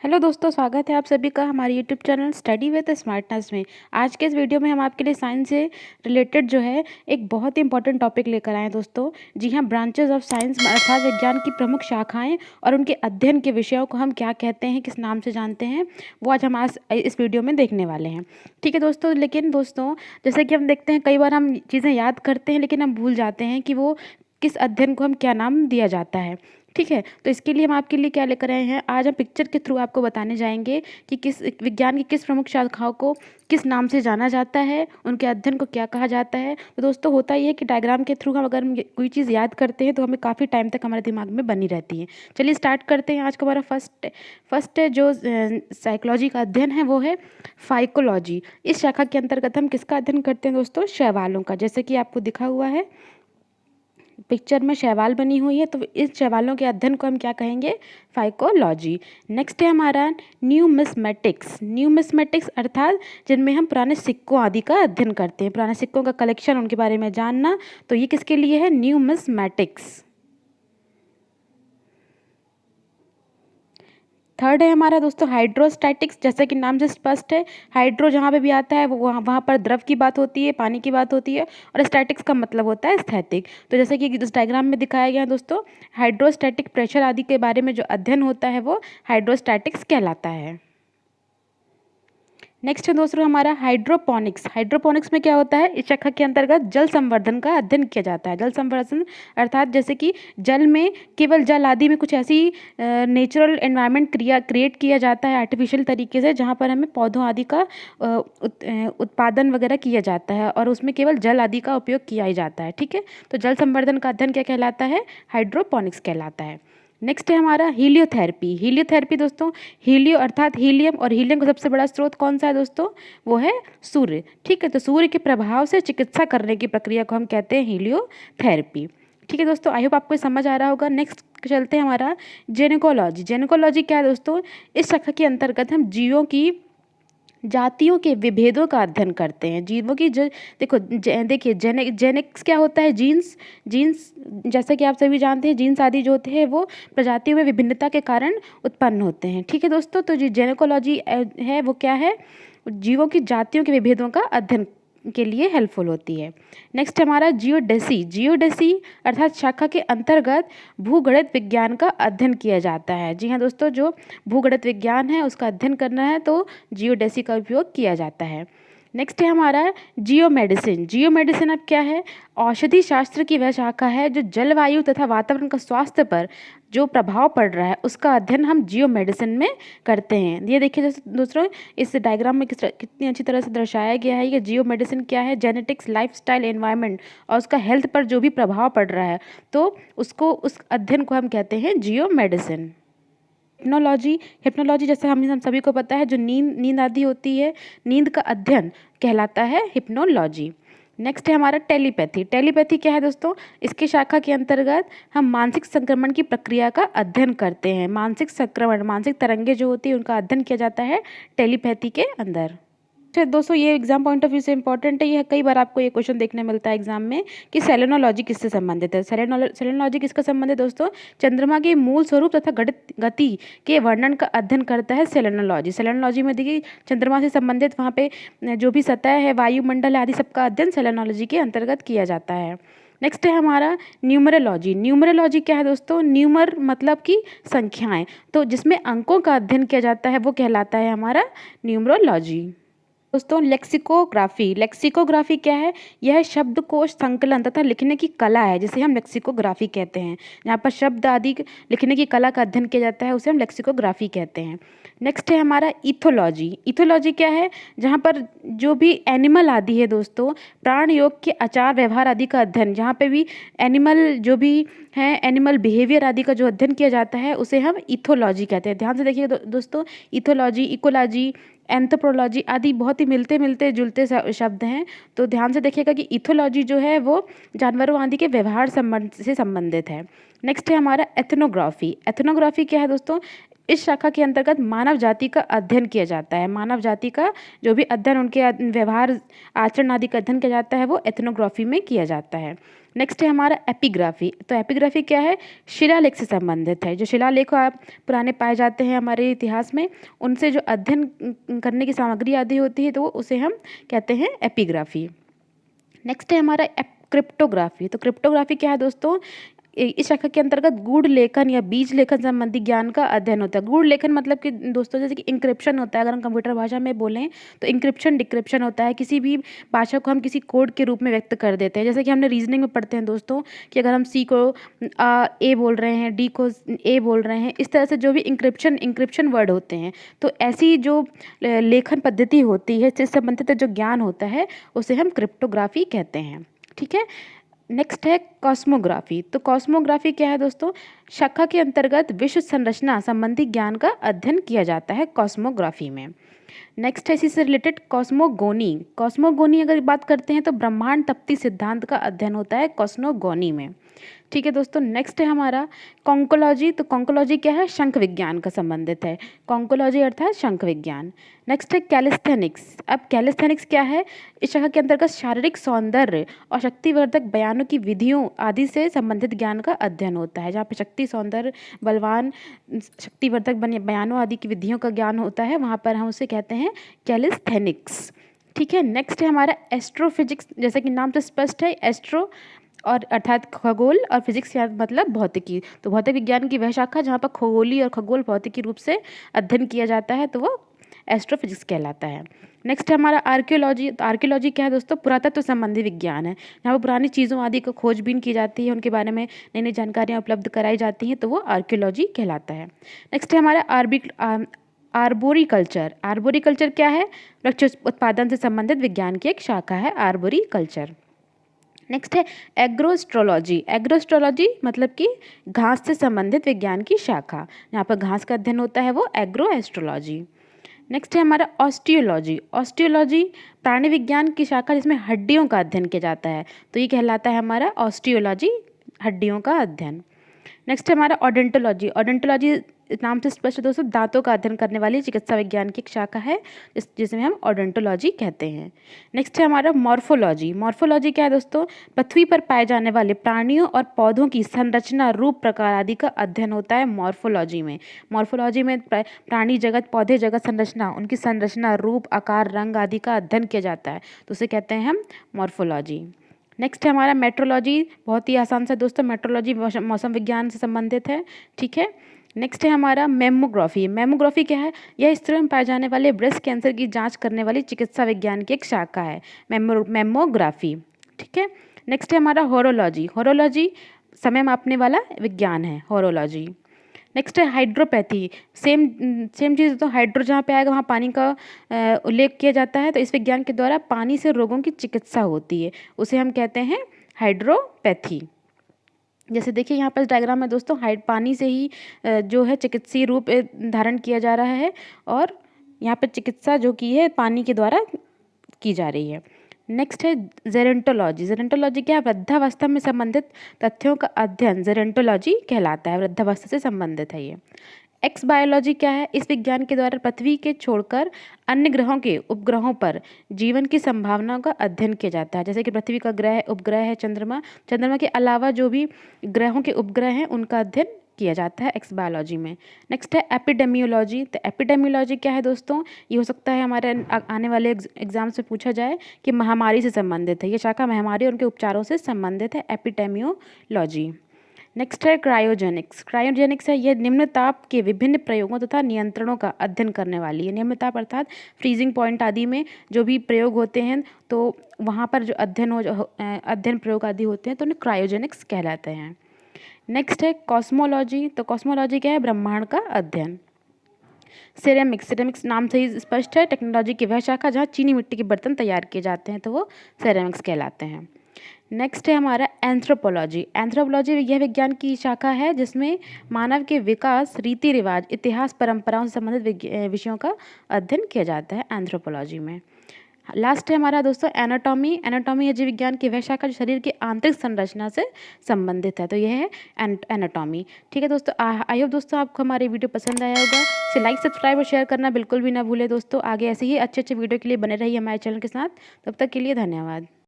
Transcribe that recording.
Hello दोस्तों, स्वागत है आप सभी का हमारे YouTube channel study with smartness में। आज के इस वीडियो में हम आपके लिए साइंस से रिलेटेड जो है एक बहुत ही इंपॉर्टेंट टॉपिक लेकर आए हैं दोस्तों। जी हाँ, ब्रांचेस ऑफ साइंस अर्थात विज्ञान की प्रमुख शाखाएं और उनके अध्ययन के विषयों को हम क्या कहते हैं, किस नाम से जानते हैं, वो आज इस वीडियो में देखने वाले हैं। ठीक है दोस्तों। लेकिन दोस्तों, जैसे कि हम देखते हैं कई बार हम चीज़ें याद करते हैं लेकिन हम भूल जाते हैं कि वो किस अध्ययन को हम क्या नाम दिया जाता है। ठीक है, तो इसके लिए हम आपके लिए क्या लेकर आए हैं, आज हम पिक्चर के थ्रू आपको बताने जाएंगे कि किस विज्ञान की किस प्रमुख शाखाओं को किस नाम से जाना जाता है, उनके अध्ययन को क्या कहा जाता है। तो दोस्तों, होता ये है कि डायग्राम के थ्रू हम अगर कोई चीज़ याद करते हैं तो हमें काफ़ी टाइम तक हमारे दिमाग में बनी रहती है। चलिए स्टार्ट करते हैं। आज का हमारा फर्स्ट जो साइकोलॉजी का अध्ययन है वो है फाइकोलॉजी। इस शाखा के अंतर्गत हम किसका अध्ययन करते हैं दोस्तों? शैवालों का। जैसे कि आपको दिखा हुआ है पिक्चर में शैवाल बनी हुई है, तो इस शैवालों के अध्ययन को हम क्या कहेंगे? फाइकोलॉजी। नेक्स्ट है हमारा न्यूमिस्मेटिक्स। न्यूमिस्मेटिक्स अर्थात जिनमें हम पुराने सिक्कों आदि का अध्ययन करते हैं, पुराने सिक्कों का कलेक्शन, उनके बारे में जानना, तो ये किसके लिए है? न्यूमिस्मेटिक्स। थर्ड है हमारा दोस्तों हाइड्रोस्टैटिक्स। जैसा कि नाम से स्पष्ट है, हाइड्रो जहाँ पे भी आता है वो वहाँ पर द्रव की बात होती है, पानी की बात होती है, और स्टैटिक्स का मतलब होता है स्थैतिक। तो जैसे कि इस डायग्राम में दिखाया गया है दोस्तों, हाइड्रोस्टैटिक प्रेशर आदि के बारे में जो अध्ययन होता है वो हाइड्रोस्टैटिक्स कहलाता है। नेक्स्ट है दोस्तों हमारा हाइड्रोपोनिक्स। हाइड्रोपोनिक्स में क्या होता है? इस शाखा के अंतर्गत जल संवर्धन का अध्ययन किया जाता है। जल संवर्धन अर्थात जैसे कि जल में, केवल जल आदि में कुछ ऐसी नेचुरल एनवायरनमेंट क्रिएट किया जाता है आर्टिफिशियल तरीके से, जहाँ पर हमें पौधों आदि का उत्पादन वगैरह किया जाता है और उसमें केवल जल आदि का उपयोग किया ही जाता है। ठीक है, तो जल संवर्धन का अध्ययन क्या कहलाता है? हाइड्रोपोनिक्स कहलाता है। नेक्स्ट है हमारा हीलियोथेरेपी। हीलियोथेरेपी दोस्तों, हीलियो अर्थात हीलियम, और हीलियम का सबसे बड़ा स्रोत कौन सा है दोस्तों? वो है सूर्य। ठीक है, तो सूर्य के प्रभाव से चिकित्सा करने की प्रक्रिया को हम कहते हैं हीलियोथेरेपी। ठीक है दोस्तों, आई होप आपको समझ आ रहा होगा। नेक्स्ट चलते हैं हमारा जेनेकोलॉजी। जेनेकोलॉजी क्या है दोस्तों? इस शाखा के अंतर्गत हम जीवों की जातियों के विभेदों का अध्ययन करते हैं। जीवों की देखो देखिए जेनेटिक्स क्या होता है? जीन्स। जीन्स जैसा कि आप सभी जानते हैं, जीन्स आदि जो होते हैं वो प्रजातियों में विभिन्नता के कारण उत्पन्न होते हैं। ठीक है दोस्तों, तो जो जेनेकोलॉजी है वो क्या है? जीवों की जातियों के विभेदों का अध्ययन के लिए हेल्पफुल होती है। नेक्स्ट हमारा जियोडेसी। जियोडेसी अर्थात शाखा के अंतर्गत भूगणित विज्ञान का अध्ययन किया जाता है। जी हाँ दोस्तों, जो भूगणित विज्ञान है उसका अध्ययन करना है तो जियोडेसी का उपयोग किया जाता है। नेक्स्ट है हमारा जियो मेडिसिन। जियो मेडिसिन अब क्या है? औषधि शास्त्र की वह शाखा है जो जलवायु तथा वातावरण का स्वास्थ्य पर जो प्रभाव पड़ रहा है उसका अध्ययन हम जियो मेडिसिन में करते हैं। ये देखिए जैसे दोस्तों, इस डायग्राम में कितनी अच्छी तरह से दर्शाया गया है। ये जियो मेडिसिन क्या है? जेनेटिक्स, लाइफस्टाइल, एनवायरनमेंट और उसका हेल्थ पर जो भी प्रभाव पड़ रहा है, तो उस अध्ययन को हम कहते हैं जियो मेडिसिन। हिप्नोलॉजी। हिप्नोलॉजी जैसे हम सभी को पता है, जो नींद आदि होती है, नींद का अध्ययन कहलाता है हिप्नोलॉजी। नेक्स्ट है हमारा टेलीपैथी। टेलीपैथी क्या है दोस्तों? इसकी शाखा के अंतर्गत हम मानसिक संक्रमण की प्रक्रिया का अध्ययन करते हैं। मानसिक संक्रमण, मानसिक तरंगे जो होती है उनका अध्ययन किया जाता है टेलीपैथी के अंदर। अच्छा दोस्तों, ये एग्जाम पॉइंट ऑफ व्यू से इंपॉर्टेंट है। ये कई बार आपको ये क्वेश्चन देखने मिलता है एग्जाम में कि सेलेनोलॉजी किससे संबंधित है। सेलेनोलॉजी किसका संबंध है दोस्तों? चंद्रमा के मूल स्वरूप तथा गति के वर्णन का अध्ययन करता है सेलेनोलॉजी। सेलेनोलॉजी में देखिए चंद्रमा से संबंधित वहाँ पे जो भी सतह है, वायुमंडल आदि सबका अध्ययन सेलेनोलॉजी के अंतर्गत किया जाता है। नेक्स्ट है हमारा न्यूमरोलॉजी। न्यूमरोलॉजी क्या है दोस्तों? न्यूमर मतलब कि संख्याएं, तो जिसमें अंकों का अध्ययन किया जाता है वो कहलाता है हमारा न्यूमरोलॉजी। दोस्तों लेक्सिकोग्राफी। लेक्सिकोग्राफी क्या है? यह शब्दकोश संकलन तथा लिखने की कला है, जिसे हम लेक्सिकोग्राफी कहते हैं। जहाँ पर शब्द आदि लिखने की कला का अध्ययन किया जाता है उसे हम लेक्सिकोग्राफी कहते हैं। नेक्स्ट है हमारा इथोलॉजी। इथोलॉजी क्या है? जहाँ पर जो भी एनिमल आदि है दोस्तों, प्राण योग के आचार व्यवहार आदि का अध्ययन, जहाँ पे भी एनिमल जो भी है, एनिमल बिहेवियर आदि का जो अध्ययन किया जाता है उसे हम इथोलॉजी कहते हैं। ध्यान से देखिए दोस्तों, इथोलॉजी, इकोलॉजी, एंथ्रोपोलॉजी आदि बहुत ही मिलते मिलते जुलते शब्द हैं, तो ध्यान से देखिएगा कि इथोलॉजी जो है वो जानवरों आदि के व्यवहार संबंध से संबंधित है। नेक्स्ट है हमारा एथनोग्राफी। एथनोग्राफी क्या है दोस्तों? इस शाखा के अंतर्गत मानव जाति का अध्ययन किया जाता है। मानव जाति का जो भी अध्ययन, उनके व्यवहार, आचरण आदि का अध्ययन किया जाता है, वो एथनोग्राफी में किया जाता है। नेक्स्ट है हमारा एपिग्राफी। तो एपिग्राफी क्या है? शिलालेख से संबंधित है। जो शिलालेख पुराने पाए जाते हैं हमारे इतिहास में, उनसे जो अध्ययन करने की सामग्री आदि होती है, तो उसे हम कहते हैं एपिग्राफी। नेक्स्ट है हमारा क्रिप्टोग्राफी। तो क्रिप्टोग्राफी क्या है दोस्तों? इस शाखा के अंतर्गत गूढ़ लेखन या बीज लेखन संबंधी ज्ञान का अध्ययन होता है। गूढ़ लेखन मतलब कि दोस्तों जैसे कि इंक्रिप्शन होता है, अगर हम कंप्यूटर भाषा में बोलें तो इंक्रिप्शन डिक्रिप्शन होता है। किसी भी भाषा को हम किसी कोड के रूप में व्यक्त कर देते हैं। जैसे कि हमने रीजनिंग में पढ़ते हैं दोस्तों कि अगर हम सी को ए बोल रहे हैं, डी को ए बोल रहे हैं, इस तरह से जो भी इंक्रिप्शन वर्ड होते हैं, तो ऐसी जो लेखन पद्धति होती है, इससे संबंधित जो ज्ञान होता है, उसे हम क्रिप्टोग्राफी कहते हैं। ठीक है। नेक्स्ट है कॉस्मोग्राफी। तो कॉस्मोग्राफी क्या है दोस्तों? शाखा के अंतर्गत विश्व संरचना संबंधी ज्ञान का अध्ययन किया जाता है कॉस्मोग्राफी में। नेक्स्ट है इसी से रिलेटेड कॉस्मोगोनी। कॉस्मोगोनी अगर बात करते हैं तो ब्रह्मांड तप्ती सिद्धांत का अध्ययन होता है कॉस्मोगोनी में। ठीक है दोस्तों। नेक्स्ट है हमारा कॉन्कोलॉजी। तो कॉन्कोलॉजी क्या है? शंख विज्ञान का संबंधित है। कॉन्कोलॉजी अर्थात शंख विज्ञान। नेक्स्ट है कैलिस्थेनिक्स। अब कैलिस्थेनिक्स क्या है? इस शाखा के अंतर्गत शारीरिक सौंदर्य और शक्तिवर्धक बयानों की विधियों आदि से संबंधित ज्ञान का अध्ययन होता है। जहाँ पे शक्ति, सौंदर्य, बलवान, शक्तिवर्धक बयानों आदि की विधियों का ज्ञान होता है, वहाँ पर हम उसे कहते हैं कैलिस्थेनिक्स। ठीक है। नेक्स्ट है हमारा एस्ट्रोफिजिक्स। जैसे कि नाम से स्पष्ट है, एस्ट्रो और अर्थात खगोल और फिजिक्स या मतलब भौतिकी। तो भौतिक विज्ञान की वह शाखा जहाँ पर खगोलीय और खगोल भौतिकी रूप से अध्ययन किया जाता है, तो वो एस्ट्रोफिजिक्स कहलाता है। नेक्स्ट है हमारा आर्कियोलॉजी। तो आर्कियोलॉजी क्या है दोस्तों? पुरातत्व संबंधी विज्ञान है, जहाँ पर पुरानी चीज़ों आदि को खोजबीन की जाती है, उनके बारे में नई नई जानकारियाँ उपलब्ध कराई जाती हैं, तो वो आर्कियोलॉजी कहलाता है। नेक्स्ट है हमारा आर्बोरिकल्चर। आर्बोरिकल्चर क्या है? वृक्ष उत्पादन से संबंधित विज्ञान की एक शाखा है आर्बोरिकल्चर। नेक्स्ट है एग्रोस्ट्रोलॉजी। एग्रोस्ट्रोलॉजी मतलब कि घास से संबंधित विज्ञान की शाखा, यहाँ पर घास का अध्ययन होता है, वो एग्रोएस्ट्रोलॉजी। नेक्स्ट है हमारा ऑस्टियोलॉजी। ऑस्टियोलॉजी प्राणी विज्ञान की शाखा जिसमें हड्डियों का अध्ययन किया जाता है, तो ये कहलाता है हमारा ऑस्टियोलॉजी, हड्डियों का अध्ययन। नेक्स्ट है हमारा ओडेंटोलॉजी। ओडेंटोलॉजी नाम से स्पष्ट दोस्तों दांतों का अध्ययन करने वाली चिकित्सा विज्ञान की एक शाखा है, जिसमें हम ओडेंटोलॉजी कहते हैं। नेक्स्ट है हमारा मॉर्फोलॉजी। मॉर्फोलॉजी क्या है दोस्तों? पृथ्वी पर पाए जाने वाले प्राणियों और पौधों की संरचना, रूप, प्रकार आदि का अध्ययन होता है मॉर्फोलॉजी में। मॉर्फोलॉजी में प्राणी जगत, पौधे जगत, संरचना, उनकी संरचना, रूप, आकार, रंग आदि का अध्ययन किया जाता है, तो उसे कहते हैं हम मॉर्फोलॉजी। नेक्स्ट है हमारा मेट्रोलॉजी। बहुत ही आसान सा दोस्तों, मेट्रोलॉजी मौसम विज्ञान से संबंधित है। ठीक है। नेक्स्ट है हमारा मेमोग्राफी। मेमोग्राफी क्या है? यह स्त्रियों में पाए जाने वाले ब्रेस्ट कैंसर की जांच करने वाली चिकित्सा विज्ञान की एक शाखा है, मेमोग्राफी। ठीक है। नेक्स्ट है हमारा होरोलॉजी। होरोलॉजी समय मापने वाला विज्ञान है, होरोलॉजी। नेक्स्ट है हाइड्रोपैथी। सेम चीज़, तो हाइड्रो जहाँ पे आएगा वहाँ पानी का उल्लेख किया जाता है, तो इस विज्ञान के द्वारा पानी से रोगों की चिकित्सा होती है, उसे हम कहते हैं हाइड्रोपैथी। जैसे देखिए यहाँ पर डायग्राम में दोस्तों, पानी से ही जो है चिकित्सीय रूप धारण किया जा रहा है, और यहाँ पर चिकित्सा जो की है पानी के द्वारा की जा रही है। नेक्स्ट है जेरेंटोलॉजी। जेरेंटोलॉजी क्या है? वृद्धावस्था में संबंधित तथ्यों का अध्ययन जेरेंटोलॉजी कहलाता है, वृद्धावस्था से संबंधित है ये। एक्स बायोलॉजी क्या है? इस विज्ञान के द्वारा पृथ्वी के छोड़कर अन्य ग्रहों के उपग्रहों पर जीवन की संभावनाओं का अध्ययन किया जाता है। जैसे कि पृथ्वी का ग्रह, उपग्रह है चंद्रमा, चंद्रमा के अलावा जो भी ग्रहों के उपग्रह हैं उनका अध्ययन किया जाता है एक्स बायोलॉजी में। नेक्स्ट है एपिडेमियोलॉजी। तो एपिडेमियोलॉजी क्या है दोस्तों? ये हो सकता है हमारे आने वाले एग्जाम से पूछा जाए कि महामारी से संबंधित है, ये शाखा महामारी और उनके उपचारों से संबंधित है, एपिडेमियोलॉजी। नेक्स्ट है क्रायोजेनिक्स। क्रायोजेनिक्स है यह निम्न ताप के विभिन्न प्रयोगों तथा नियंत्रणों का अध्ययन करने वाली है। निम्न ताप अर्थात फ्रीजिंग पॉइंट आदि में जो भी प्रयोग होते हैं, तो वहाँ पर जो अध्ययन प्रयोग आदि होते हैं, तो उन्हें क्रायोजेनिक्स कहलाते हैं। नेक्स्ट है कॉस्मोलॉजी। तो कॉस्मोलॉजी क्या है? ब्रह्मांड का अध्ययन। सिरेमिक्स। सिरेमिक्स नाम से ही स्पष्ट है टेक्नोलॉजी की वह शाखा जहाँ चीनी मिट्टी के बर्तन तैयार किए जाते हैं, तो वो सिरेमिक्स कहलाते हैं। नेक्स्ट है हमारा एंथ्रोपोलॉजी। एंथ्रोपोलॉजी यह विज्ञान की शाखा है जिसमें मानव के विकास, रीति रिवाज, इतिहास, परंपराओं से संबंधित विषयों का अध्ययन किया जाता है एंथ्रोपोलॉजी में। लास्ट है हमारा दोस्तों एनाटॉमी। एनाटॉमी है जीव विज्ञान की वह शाखा जो शरीर की आंतरिक संरचना से संबंधित है, तो यह है एनाटॉमी। ठीक है दोस्तों, आई होप दोस्तों आपको हमारी वीडियो पसंद आया होगा। इसे लाइक, सब्सक्राइब और शेयर करना बिल्कुल भी ना भूले दोस्तों। आगे ऐसे ही अच्छे अच्छे वीडियो के लिए बने रहिए हमारे चैनल के साथ। तब तक के लिए धन्यवाद।